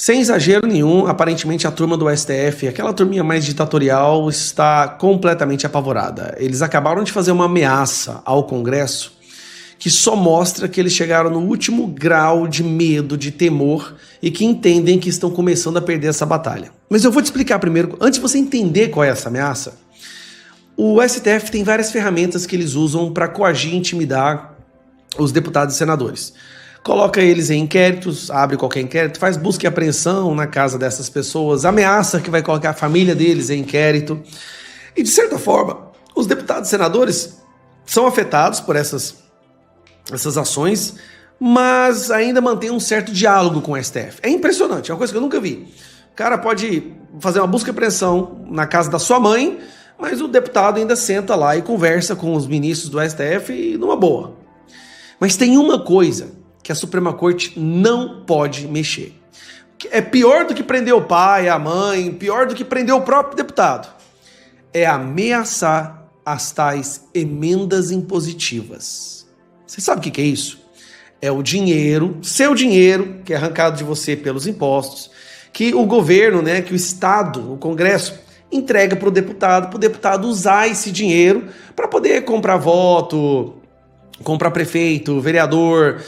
Sem exagero nenhum, aparentemente a turma do STF, aquela turminha mais ditatorial, está completamente apavorada. Eles acabaram de fazer uma ameaça ao Congresso que só mostra que eles chegaram no último grau de medo, de temor e que entendem que estão começando a perder essa batalha. Mas eu vou te explicar primeiro, antes de você entender qual é essa ameaça, o STF tem várias ferramentas que eles usam para coagir e intimidar os deputados e senadores. Coloca eles em inquéritos, abre qualquer inquérito, faz busca e apreensão na casa dessas pessoas, ameaça que vai colocar a família deles em inquérito. E, de certa forma, os deputados e senadores são afetados por essas ações, mas ainda mantém um certo diálogo com o STF. É impressionante, é uma coisa que eu nunca vi. O cara pode fazer uma busca e apreensão na casa da sua mãe, mas o deputado ainda senta lá e conversa com os ministros do STF e numa boa. Mas tem uma coisa que a Suprema Corte não pode mexer. É pior do que prender o pai, a mãe, pior do que prender o próprio deputado. É ameaçar as tais emendas impositivas. Você sabe o que é isso? É o dinheiro, seu dinheiro, que é arrancado de você pelos impostos, que o governo, que o Estado, o Congresso, entrega para o deputado usar esse dinheiro para poder comprar voto, comprar prefeito, vereador,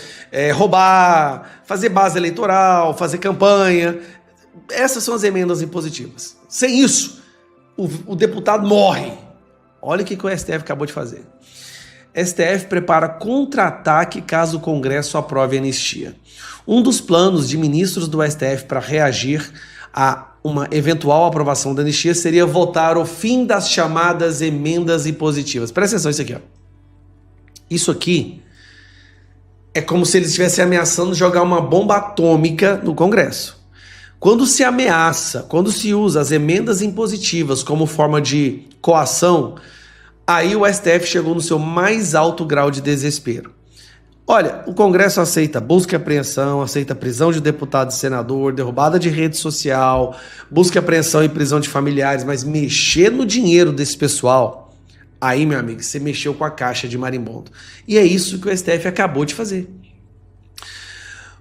roubar, fazer base eleitoral, fazer campanha. Essas são as emendas impositivas. Sem isso, o deputado morre. Olha o que o STF acabou de fazer. STF prepara contra-ataque caso o Congresso aprove a anistia. Um dos planos de ministros do STF para reagir a uma eventual aprovação da anistia seria votar o fim das chamadas emendas impositivas. Presta atenção nisso aqui, ó. Isso aqui é como se eles estivessem ameaçando jogar uma bomba atômica no Congresso. Quando se ameaça, quando se usa as emendas impositivas como forma de coação, aí o STF chegou no seu mais alto grau de desespero. Olha, o Congresso aceita busca e apreensão, aceita prisão de deputado e senador, derrubada de rede social, busca e apreensão e prisão de familiares, mas mexer no dinheiro desse pessoal, aí, meu amigo, você mexeu com a caixa de marimbondo. E é isso que o STF acabou de fazer.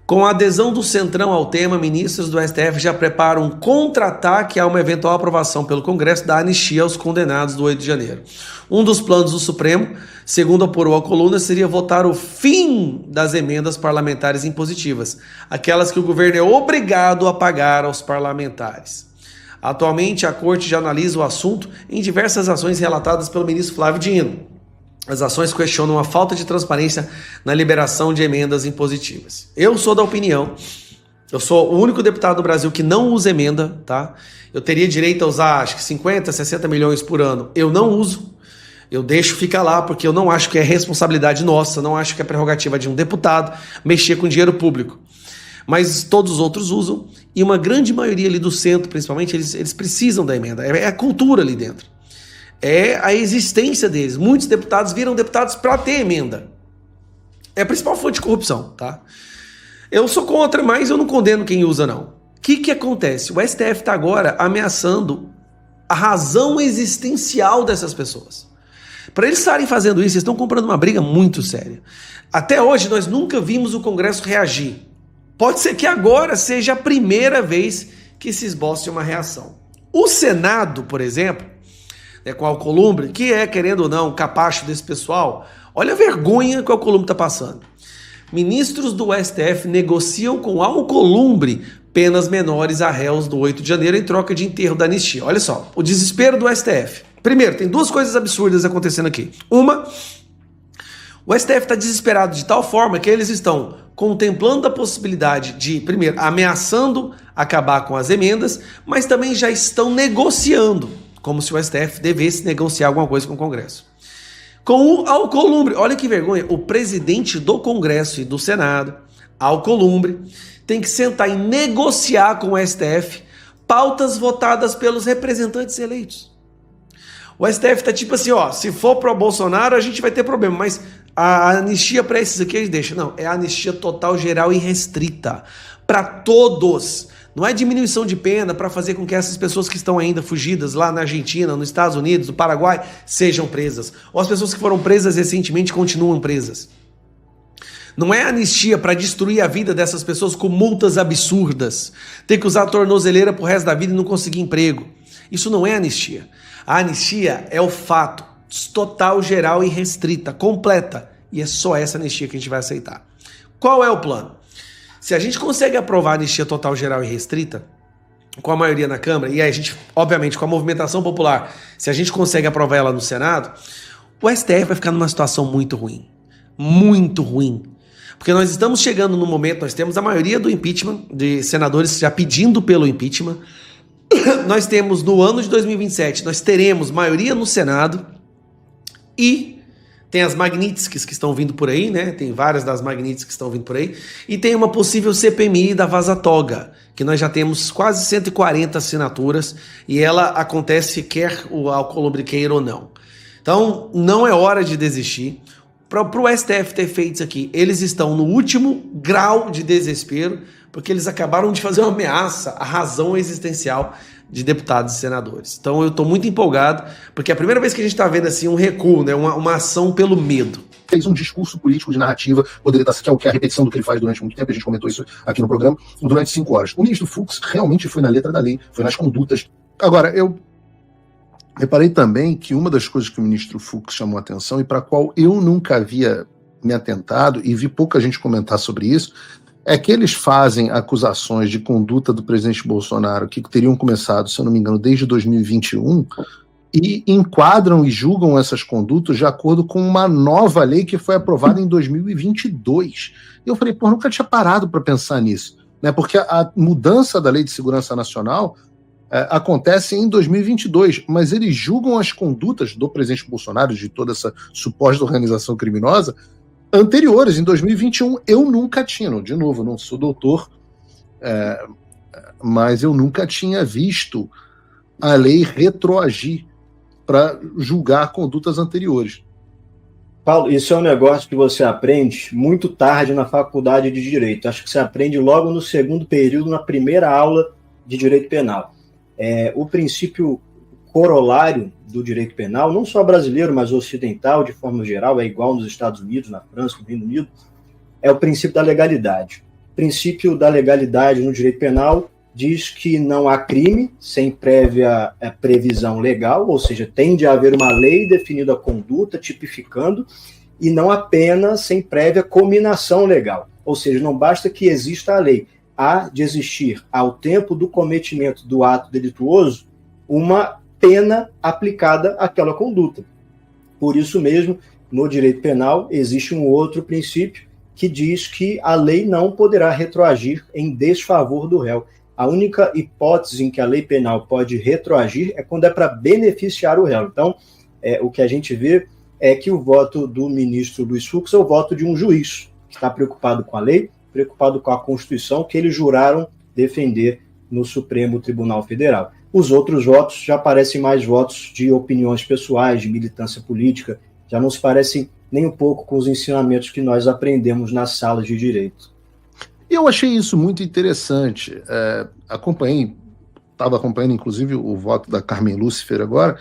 Com a adesão do Centrão ao tema, ministros do STF já preparam um contra-ataque a uma eventual aprovação pelo Congresso da anistia aos condenados do 8 de janeiro. Um dos planos do Supremo, segundo apurou a coluna, seria votar o fim das emendas parlamentares impositivas, aquelas que o governo é obrigado a pagar aos parlamentares. Atualmente, a Corte já analisa o assunto em diversas ações relatadas pelo ministro Flávio Dino. As ações questionam a falta de transparência na liberação de emendas impositivas. Eu sou da opinião, eu sou o único deputado do Brasil que não usa emenda, tá? Eu teria direito a usar, acho que 50, 60 milhões por ano. Eu não uso, eu deixo ficar lá, porque eu não acho que é responsabilidade nossa, não acho que é prerrogativa de um deputado mexer com dinheiro público. Mas todos os outros usam, e uma grande maioria ali do centro, principalmente, eles precisam da emenda. É a cultura ali dentro. É a existência deles. Muitos deputados viram deputados para ter emenda. É a principal fonte de corrupção, tá? Eu sou contra, mas eu não condeno quem usa, não. O que acontece? O STF está agora ameaçando a razão existencial dessas pessoas. Para eles estarem fazendo isso, eles estão comprando uma briga muito séria. Até hoje, nós nunca vimos o Congresso reagir. Pode ser que agora seja a primeira vez que se esboce uma reação. O Senado, por exemplo, com a Alcolumbre, que é, querendo ou não, o capacho desse pessoal, olha a vergonha que a Alcolumbre está passando. Ministros do STF negociam com a Alcolumbre penas menores a réus do 8 de janeiro em troca de enterro da anistia. Olha só, o desespero do STF. Primeiro, tem duas coisas absurdas acontecendo aqui. Uma, o STF está desesperado de tal forma que eles estão contemplando a possibilidade de, primeiro, ameaçando acabar com as emendas, mas também já estão negociando, como se o STF devesse negociar alguma coisa com o Congresso. Com o Alcolumbre, olha que vergonha, o presidente do Congresso e do Senado, Alcolumbre, tem que sentar e negociar com o STF pautas votadas pelos representantes eleitos. O STF tá tipo assim, ó, se for pro Bolsonaro a gente vai ter problema, mas a anistia para esses aqui eles deixam. Não, é a anistia total, geral e restrita para todos. Não é diminuição de pena para fazer com que essas pessoas que estão ainda fugidas lá na Argentina, nos Estados Unidos, no Paraguai, sejam presas. Ou as pessoas que foram presas recentemente continuam presas. Não é anistia para destruir a vida dessas pessoas com multas absurdas, ter que usar tornozeleira pro resto da vida e não conseguir emprego. Isso não é anistia. A anistia é o fato total, geral e restrita, completa. E é só essa anistia que a gente vai aceitar. Qual é o plano? Se a gente consegue aprovar a anistia total, geral e restrita, com a maioria na Câmara, e aí a gente, obviamente, com a movimentação popular, se a gente consegue aprovar ela no Senado, o STF vai ficar numa situação muito ruim. Muito ruim. Porque nós estamos chegando no momento, nós temos a maioria do impeachment, de senadores já pedindo pelo impeachment. Nós temos, no ano de 2027, nós teremos maioria no Senado e tem as Magnitsky que estão vindo por aí, né? Tem várias das Magnitsky que estão vindo por aí. E tem uma possível CPMI da Vaza Toga, que nós já temos quase 140 assinaturas e ela acontece quer o Alcolumbre queira ou não. Então, não é hora de desistir. Para o STF ter feito isso aqui, eles estão no último grau de desespero, porque eles acabaram de fazer uma ameaça à razão existencial de deputados e senadores. Então eu estou muito empolgado, porque é a primeira vez que a gente está vendo assim um recuo, né, uma ação pelo medo. Fez um discurso político de narrativa, poderia estar, que é a repetição do que ele faz durante muito tempo, a gente comentou isso aqui no programa, durante 5 horas. O ministro Fux realmente foi na letra da lei, foi nas condutas. Agora, eu reparei também que uma das coisas que o ministro Fux chamou a atenção e para a qual eu nunca havia me atentado e vi pouca gente comentar sobre isso, é que eles fazem acusações de conduta do presidente Bolsonaro que teriam começado, se eu não me engano, desde 2021 e enquadram e julgam essas condutas de acordo com uma nova lei que foi aprovada em 2022. E eu falei, pô, nunca tinha parado para pensar nisso, né? Porque a mudança da Lei de Segurança Nacional acontece em 2022, mas eles julgam as condutas do presidente Bolsonaro, de toda essa suposta organização criminosa, anteriores, em 2021. Eu nunca tinha, de novo, não sou doutor, mas eu nunca tinha visto a lei retroagir para julgar condutas anteriores. Paulo, isso é um negócio que você aprende muito tarde na faculdade de Direito. Acho que você aprende logo no segundo período, na primeira aula de Direito Penal. O princípio corolário do direito penal, não só brasileiro, mas ocidental, de forma geral, é igual nos Estados Unidos, na França, no Reino Unido, é o princípio da legalidade. O princípio da legalidade no direito penal diz que não há crime sem prévia previsão legal, ou seja, tem de haver uma lei definindo a conduta, tipificando, e não há pena sem prévia cominação legal. Ou seja, não basta que exista a lei, há de existir, ao tempo do cometimento do ato delituoso, uma pena aplicada àquela conduta. Por isso mesmo, no direito penal, existe um outro princípio que diz que a lei não poderá retroagir em desfavor do réu. A única hipótese em que a lei penal pode retroagir é quando é para beneficiar o réu. Então, o que a gente vê é que o voto do ministro Luiz Fux é o voto de um juiz que está preocupado com a lei, preocupado com a Constituição, que eles juraram defender no Supremo Tribunal Federal. Os outros votos já parecem mais votos de opiniões pessoais, de militância política, já não se parecem nem um pouco com os ensinamentos que nós aprendemos nas salas de direito. Eu achei isso muito interessante. Estava acompanhando inclusive o voto da Carmen Lúcifer agora.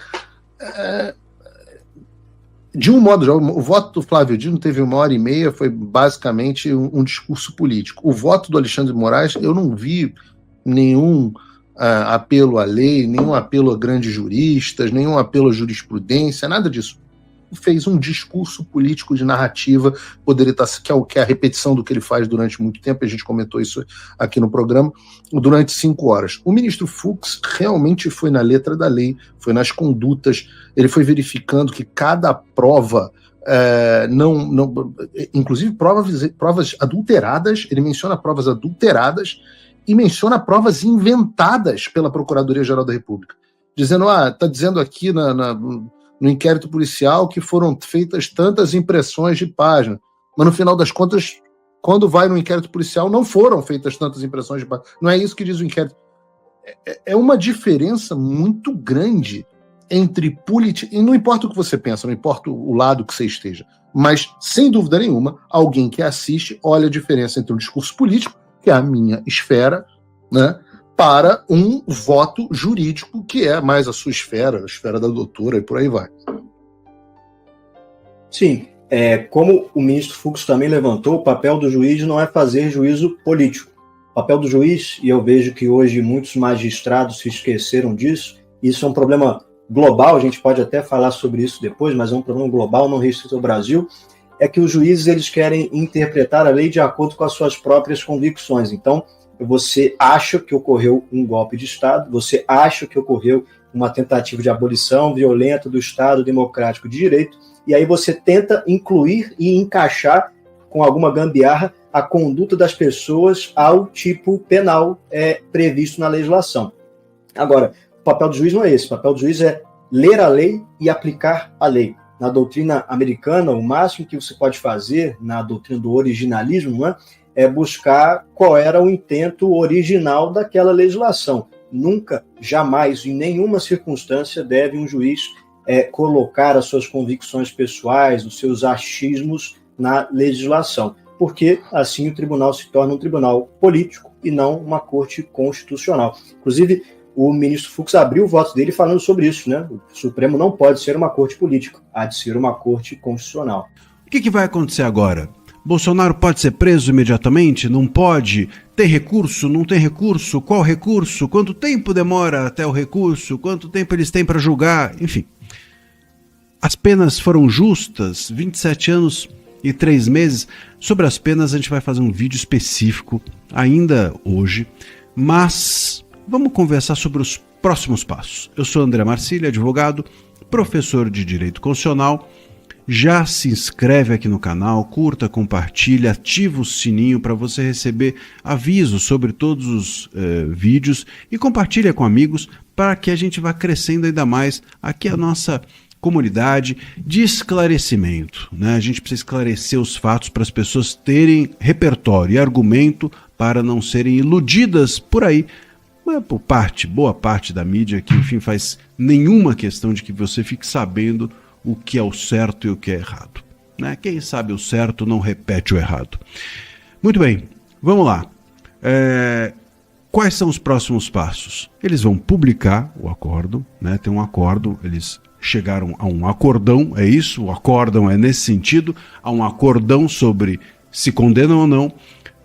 De um modo geral, o voto do Flávio Dino teve 1h30, foi basicamente um discurso político. O voto do Alexandre de Moraes, eu não vi nenhum apelo à lei, nenhum apelo a grandes juristas, nenhum apelo à jurisprudência, nada disso. Fez um discurso político de narrativa, poderia estar, que é a repetição do que ele faz durante muito tempo, a gente comentou isso aqui no programa, durante 5 horas. O ministro Fux realmente foi na letra da lei, foi nas condutas, ele foi verificando que cada prova, inclusive provas adulteradas, ele menciona provas adulteradas e menciona provas inventadas pela Procuradoria-Geral da República, dizendo, está dizendo aqui no inquérito policial que foram feitas tantas impressões de página, mas no final das contas, quando vai no inquérito policial, não foram feitas tantas impressões de página. Não é isso que diz o inquérito. É uma diferença muito grande entre política, e não importa o que você pensa, não importa o lado que você esteja, mas, sem dúvida nenhuma, alguém que assiste olha a diferença entre um discurso político, que é a minha esfera, né, para um voto jurídico, que é mais a sua esfera, a esfera da doutora, e por aí vai. Sim, como o ministro Fux também levantou, o papel do juiz não é fazer juízo político. O papel do juiz, e eu vejo que hoje muitos magistrados se esqueceram disso, isso é um problema global, a gente pode até falar sobre isso depois, mas é um problema global, não restrito ao Brasil, é que os juízes eles querem interpretar a lei de acordo com as suas próprias convicções. Então, você acha que ocorreu um golpe de Estado, você acha que ocorreu uma tentativa de abolição violenta do Estado democrático de direito, e aí você tenta incluir e encaixar com alguma gambiarra a conduta das pessoas ao tipo penal previsto na legislação. Agora, o papel do juiz não é esse, o papel do juiz é ler a lei e aplicar a lei. Na doutrina americana, o máximo que você pode fazer, na doutrina do originalismo, é buscar qual era o intento original daquela legislação. Nunca, jamais, em nenhuma circunstância, deve um juiz colocar as suas convicções pessoais, os seus achismos na legislação, porque assim o tribunal se torna um tribunal político e não uma corte constitucional. Inclusive, o ministro Fux abriu o voto dele falando sobre isso, né? O Supremo não pode ser uma corte política, há de ser uma corte constitucional. O que vai acontecer agora? Bolsonaro pode ser preso imediatamente? Não pode? Tem recurso? Não tem recurso? Qual recurso? Quanto tempo demora até o recurso? Quanto tempo eles têm para julgar? Enfim. As penas foram justas? 27 anos e 3 meses? Sobre as penas a gente vai fazer um vídeo específico ainda hoje, mas vamos conversar sobre os próximos passos. Eu sou André Marcílio, advogado, professor de Direito Constitucional. Já se inscreve aqui no canal, curta, compartilha, ativa o sininho para você receber avisos sobre todos os vídeos e compartilha com amigos para que a gente vá crescendo ainda mais aqui a nossa comunidade de esclarecimento, né? A gente precisa esclarecer os fatos para as pessoas terem repertório e argumento para não serem iludidas por aí, por boa parte da mídia que, enfim, faz nenhuma questão de que você fique sabendo o que é o certo e o que é errado, né? Quem sabe o certo não repete o errado. Muito bem, vamos lá. Quais são os próximos passos? Eles vão publicar o acórdão, né? Tem um acórdão, eles chegaram a um acordão, é isso? O acórdão é nesse sentido, a um acordão sobre se condenam ou não.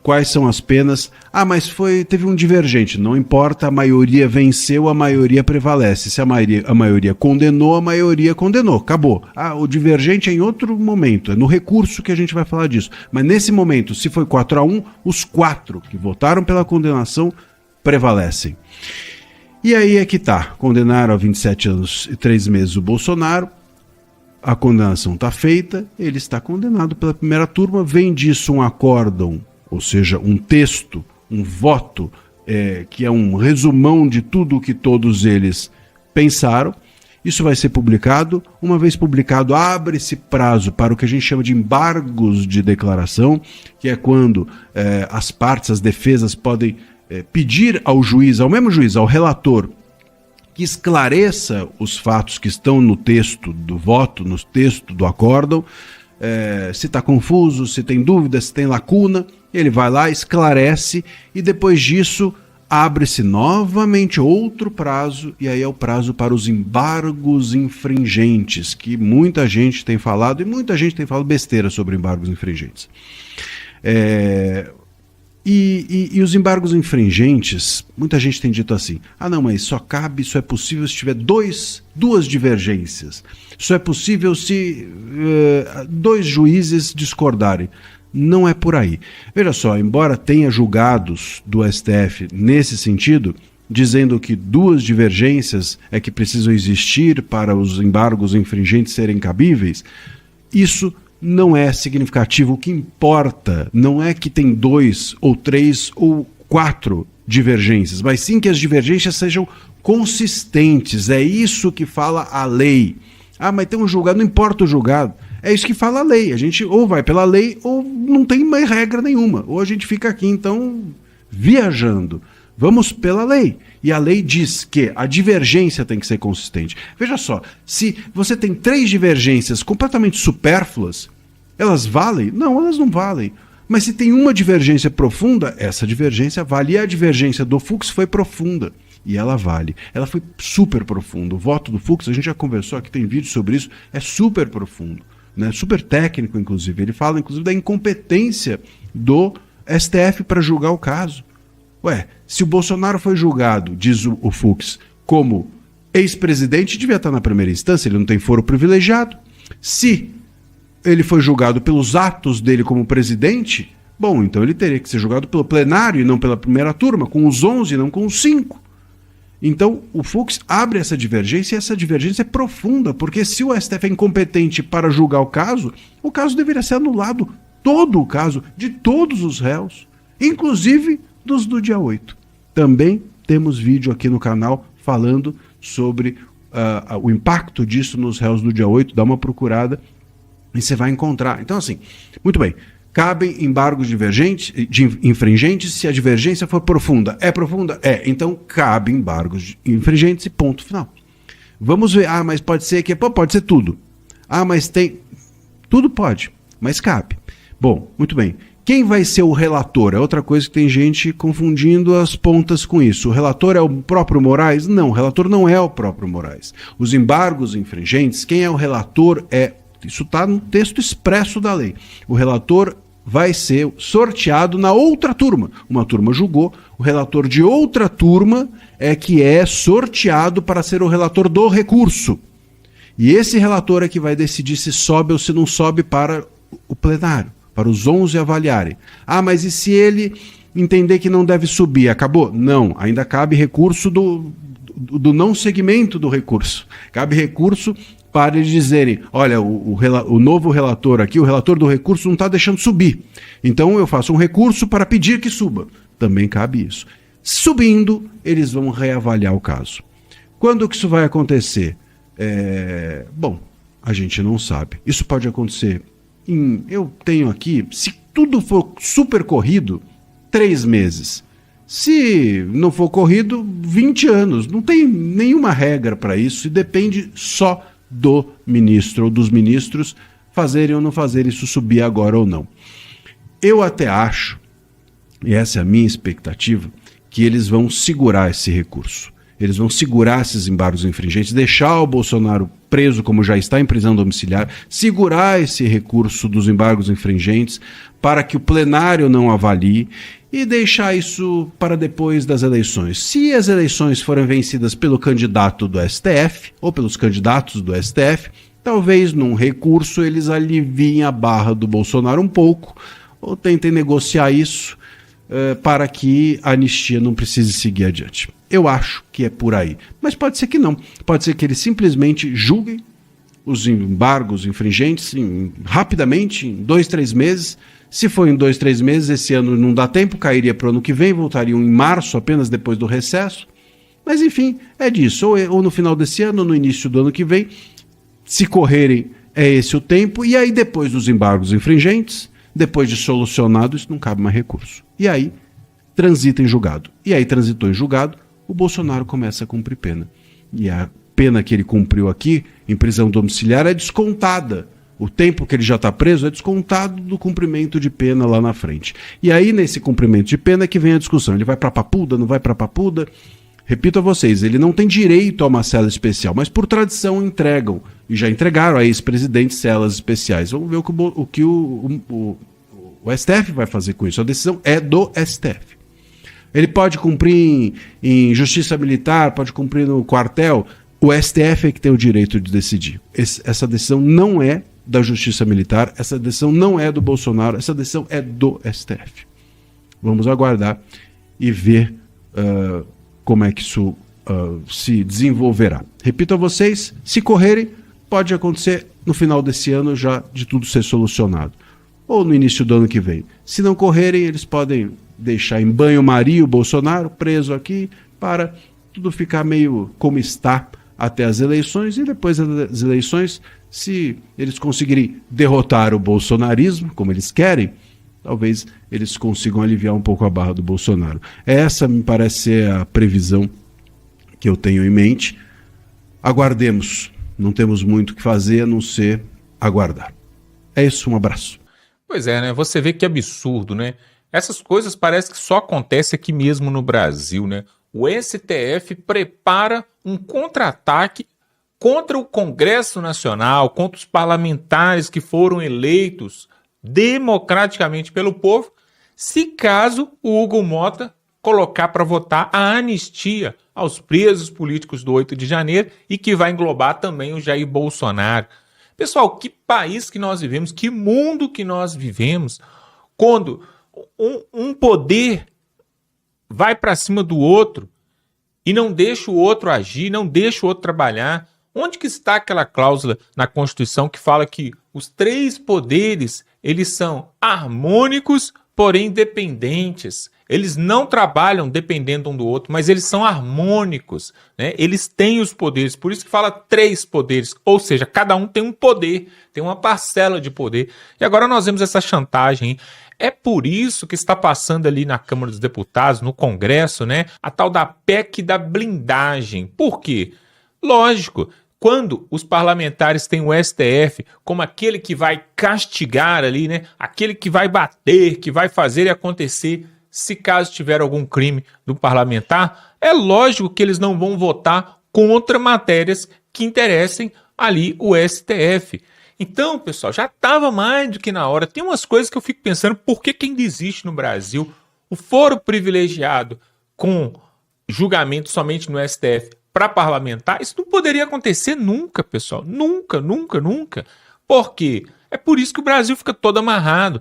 Quais são as penas? Mas teve um divergente. Não importa, a maioria venceu, a maioria prevalece. Se a maioria condenou, a maioria condenou. Acabou. O divergente é em outro momento, é no recurso que a gente vai falar disso. Mas nesse momento, se foi 4-1, os 4 que votaram pela condenação prevalecem. E aí é que tá. Condenaram a 27 anos e 3 meses o Bolsonaro. A condenação está feita, ele está condenado pela primeira turma. Vem disso um acórdão, ou seja, um texto, um voto, que é um resumão de tudo o que todos eles pensaram. Isso vai ser publicado. Uma vez publicado, abre-se prazo para o que a gente chama de embargos de declaração, que é quando as partes, as defesas, podem pedir ao juiz, ao mesmo juiz, ao relator, que esclareça os fatos que estão no texto do voto, no texto do acórdão. Se está confuso, se tem dúvida, se tem lacuna, ele vai lá, esclarece e depois disso abre-se novamente outro prazo, e aí é o prazo para os embargos infringentes, que muita gente tem falado, e muita gente tem falado besteira sobre embargos infringentes. E os embargos infringentes, muita gente tem dito assim, não, mas só é possível se tiver duas divergências. Só é possível se 2 juízes discordarem. Não é por aí. Veja só, embora tenha julgados do STF nesse sentido, dizendo que 2 divergências é que precisam existir para os embargos infringentes serem cabíveis, isso não é significativo. O que importa não é que tem 2 ou 3 ou 4 divergências, mas sim que as divergências sejam consistentes. É isso que fala a lei. Mas tem um julgado, não importa o julgado. É isso que fala a lei. A gente ou vai pela lei ou não tem mais regra nenhuma. Ou a gente fica aqui, então, viajando. Vamos pela lei. E a lei diz que a divergência tem que ser consistente. Veja só, se você tem 3 divergências completamente supérfluas, elas valem? Não, elas não valem. Mas se tem uma divergência profunda, essa divergência vale. E a divergência do Fux foi profunda. E ela vale. Ela foi super profunda. O voto do Fux, a gente já conversou aqui, tem vídeo sobre isso, é super profundo. né, super técnico, inclusive. Ele fala, inclusive, da incompetência do STF para julgar o caso. Ué, se o Bolsonaro foi julgado, diz o Fux, como ex-presidente, devia estar na primeira instância, ele não tem foro privilegiado. Se ele foi julgado pelos atos dele como presidente, bom, então ele teria que ser julgado pelo plenário e não pela primeira turma, com os 11 e não com os 5. Então, o Fux abre essa divergência, e essa divergência é profunda, porque se o STF é incompetente para julgar o caso deveria ser anulado, todo o caso, de todos os réus, inclusive dos do dia 8. Também temos vídeo aqui no canal falando sobre o impacto disso nos réus do dia 8, dá uma procurada e você vai encontrar. Então, assim, muito bem. Cabem embargos infringentes se a divergência for profunda. É profunda? É. Então, cabe embargos infringentes e ponto final. Vamos ver. Mas pode ser que... pode ser tudo. Mas tem... Tudo pode, mas cabe. Bom, muito bem. Quem vai ser o relator? É outra coisa que tem gente confundindo as pontas com isso. O relator é o próprio Moraes? Não, o relator não é o próprio Moraes. Os embargos infringentes, quem é o relator Isso está no texto expresso da lei. O relator vai ser sorteado na outra turma. Uma turma julgou, o relator de outra turma é que é sorteado para ser o relator do recurso. E esse relator é que vai decidir se sobe ou se não sobe para o plenário, para os 11 avaliarem. Mas e se ele entender que não deve subir? Acabou? Não, ainda cabe recurso do não segmento do recurso. Cabe recurso para eles dizerem, olha, o novo relator aqui, o relator do recurso não está deixando subir. Então eu faço um recurso para pedir que suba. Também cabe isso. Subindo, eles vão reavaliar o caso. Quando que isso vai acontecer? Bom, a gente não sabe. Isso pode acontecer eu tenho aqui, se tudo for super corrido, 3 meses. Se não for corrido, 20 anos. Não tem nenhuma regra para isso e depende só do ministro ou dos ministros fazerem ou não fazerem isso subir agora ou não. Eu até acho, e essa é a minha expectativa, que eles vão segurar esse recurso. Eles vão segurar esses embargos infringentes, deixar o Bolsonaro preso como já está em prisão domiciliar, segurar esse recurso dos embargos infringentes para que o plenário não avalie e deixar isso para depois das eleições. Se as eleições forem vencidas pelo candidato do STF ou pelos candidatos do STF, talvez num recurso eles aliviem a barra do Bolsonaro um pouco ou tentem negociar isso para que a anistia não precise seguir adiante. Eu acho que é por aí. Mas pode ser que não. Pode ser que eles simplesmente julguem os embargos infringentes rapidamente, em 2, 3 meses. Se for em 2, 3 meses, esse ano não dá tempo, cairia para o ano que vem, voltariam em março, apenas depois do recesso. Mas enfim, é disso. Ou no final desse ano, ou no início do ano que vem. Se correrem, é esse o tempo. E aí, depois dos embargos infringentes, depois de solucionado, isso não cabe mais recurso. E aí, transita em julgado. E aí, transitou em julgado, o Bolsonaro começa a cumprir pena. E a pena que ele cumpriu aqui, em prisão domiciliar, é descontada. O tempo que ele já está preso é descontado do cumprimento de pena lá na frente. E aí, nesse cumprimento de pena, é que vem a discussão. Ele vai para Papuda, não vai para Papuda? Repito a vocês, ele não tem direito a uma cela especial, mas por tradição entregam. E já entregaram a ex-presidente celas especiais. Vamos ver o que o STF vai fazer com isso. A decisão é do STF. Ele pode cumprir em justiça militar, pode cumprir no quartel. O STF é que tem o direito de decidir. Essa decisão não é da justiça militar, essa decisão não é do Bolsonaro, essa decisão é do STF. Vamos aguardar e ver como é que isso se desenvolverá. Repito a vocês, se correrem, pode acontecer no final desse ano já de tudo ser solucionado. Ou no início do ano que vem. Se não correrem, eles podem deixar em banho-maria o Bolsonaro preso aqui para tudo ficar meio como está até as eleições. E depois das eleições, se eles conseguirem derrotar o bolsonarismo, como eles querem, talvez eles consigam aliviar um pouco a barra do Bolsonaro. Essa me parece ser a previsão que eu tenho em mente. Aguardemos. Não temos muito o que fazer a não ser aguardar. É isso, um abraço. Pois é, né? Você vê que absurdo, né? Essas coisas parece que só acontecem aqui mesmo no Brasil, né? O STF prepara um contra-ataque contra o Congresso Nacional, contra os parlamentares que foram eleitos democraticamente pelo povo, se caso o Hugo Mota colocar para votar a anistia aos presos políticos do 8 de janeiro e que vai englobar também o Jair Bolsonaro. Pessoal, que país que nós vivemos, que mundo que nós vivemos, quando um poder vai para cima do outro e não deixa o outro agir, não deixa o outro trabalhar. Onde que está aquela cláusula na Constituição que fala que os 3 poderes, eles são harmônicos, porém dependentes? Eles não trabalham dependendo um do outro, mas eles são harmônicos, né? Eles têm os poderes, por isso que fala 3 poderes, ou seja, cada um tem um poder, tem uma parcela de poder. E agora nós vemos essa chantagem, hein? É por isso que está passando ali na Câmara dos Deputados, no Congresso, né, a tal da PEC da blindagem. Por quê? Lógico, quando os parlamentares têm o STF como aquele que vai castigar ali, né, aquele que vai bater, que vai fazer e acontecer, se caso tiver algum crime do parlamentar, é lógico que eles não vão votar contra matérias que interessem ali o STF. Então, pessoal, já estava mais do que na hora. Tem umas coisas que eu fico pensando, por que ainda existe no Brasil o foro privilegiado com julgamento somente no STF para parlamentar? Isso não poderia acontecer nunca, pessoal. Nunca, nunca, nunca. Por quê? É por isso que o Brasil fica todo amarrado.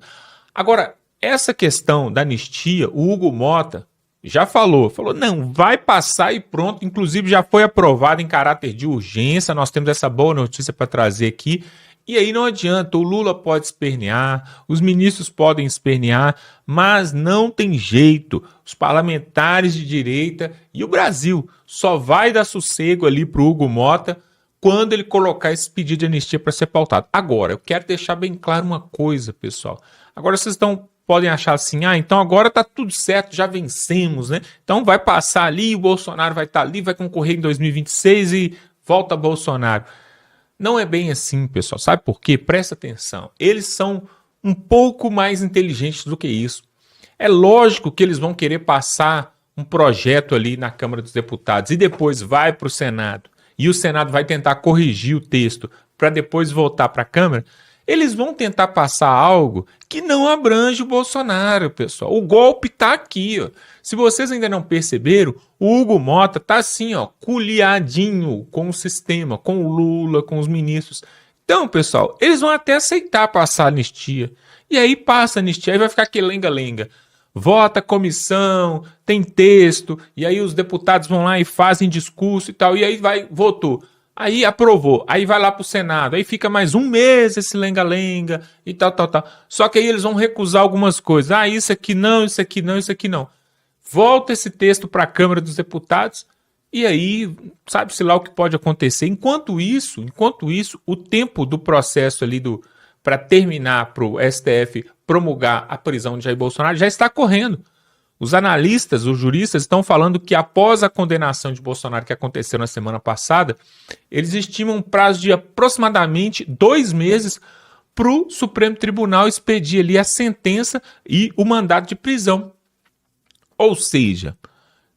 Agora, essa questão da anistia, o Hugo Mota já falou, não, vai passar e pronto, inclusive já foi aprovado em caráter de urgência, nós temos essa boa notícia para trazer aqui, e aí não adianta, o Lula pode espernear, os ministros podem espernear, mas não tem jeito, os parlamentares de direita e o Brasil só vai dar sossego ali para o Hugo Mota quando ele colocar esse pedido de anistia para ser pautado. Agora, eu quero deixar bem claro uma coisa, pessoal, agora vocês podem achar assim, então agora tá tudo certo, já vencemos, né? Então vai passar ali, o Bolsonaro vai estar ali, vai concorrer em 2026 e volta Bolsonaro. Não é bem assim, pessoal. Sabe por quê? Presta atenção. Eles são um pouco mais inteligentes do que isso. É lógico que eles vão querer passar um projeto ali na Câmara dos Deputados e depois vai para o Senado. E o Senado vai tentar corrigir o texto para depois voltar para a Câmara. Eles vão tentar passar algo que não abrange o Bolsonaro, pessoal. O golpe está aqui, ó. Se vocês ainda não perceberam, o Hugo Mota está assim, ó, coliadinho com o sistema, com o Lula, com os ministros. Então, pessoal, eles vão até aceitar passar a anistia. E aí passa a anistia, aí vai ficar aquele lenga-lenga. Vota a comissão, tem texto, e aí os deputados vão lá e fazem discurso e tal, e aí votou. Aí aprovou, aí vai lá pro Senado, aí fica mais um mês esse lenga-lenga e tal. Só que aí eles vão recusar algumas coisas. Isso aqui não, isso aqui não, isso aqui não. Volta esse texto para a Câmara dos Deputados e aí sabe-se lá o que pode acontecer. Enquanto isso, o tempo do processo ali para terminar para o STF promulgar a prisão de Jair Bolsonaro já está correndo. Os analistas, os juristas estão falando que após a condenação de Bolsonaro que aconteceu na semana passada, eles estimam um prazo de aproximadamente 2 meses para o Supremo Tribunal expedir ali a sentença e o mandado de prisão. Ou seja,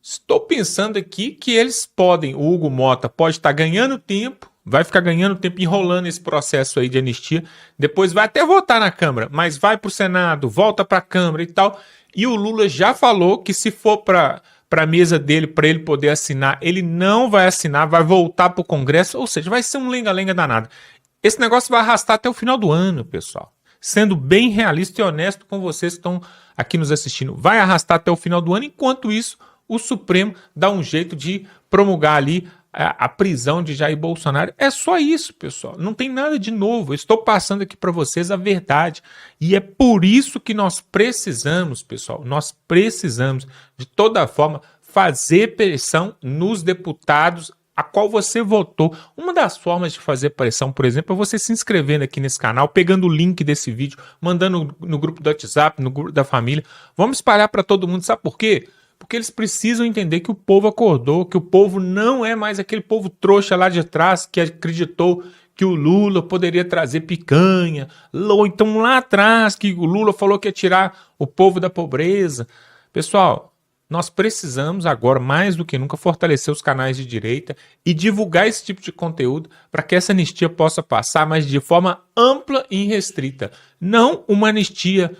estou pensando aqui que eles podem, o Hugo Mota pode estar ganhando tempo, vai ficar ganhando tempo enrolando esse processo aí de anistia, depois vai até votar na Câmara, mas vai para o Senado, volta para a Câmara e tal. E o Lula já falou que se for para a mesa dele, para ele poder assinar, ele não vai assinar, vai voltar para o Congresso, ou seja, vai ser um lenga-lenga danado. Esse negócio vai arrastar até o final do ano, pessoal. Sendo bem realista e honesto com vocês que estão aqui nos assistindo, vai arrastar até o final do ano, enquanto isso, o Supremo dá um jeito de promulgar ali a prisão de Jair Bolsonaro. É só isso, pessoal. Não tem nada de novo. Eu estou passando aqui para vocês a verdade. E é por isso que nós precisamos, pessoal, nós precisamos, de toda forma, fazer pressão nos deputados a qual você votou. Uma das formas de fazer pressão, por exemplo, é você se inscrevendo aqui nesse canal, pegando o link desse vídeo, mandando no grupo do WhatsApp, no grupo da família. Vamos espalhar para todo mundo. Sabe por quê? Porque eles precisam entender que o povo acordou, que o povo não é mais aquele povo trouxa lá de trás que acreditou que o Lula poderia trazer picanha, ou então lá atrás que o Lula falou que ia tirar o povo da pobreza. Pessoal, nós precisamos agora, mais do que nunca, fortalecer os canais de direita e divulgar esse tipo de conteúdo para que essa anistia possa passar, mas de forma ampla e irrestrita. Não uma anistia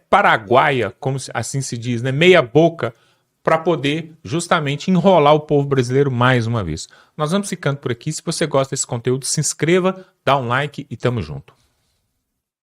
paraguaia, como assim se diz, né? Meia boca, para poder justamente enrolar o povo brasileiro mais uma vez. Nós vamos ficando por aqui. Se você gosta desse conteúdo, se inscreva, dá um like e tamo junto.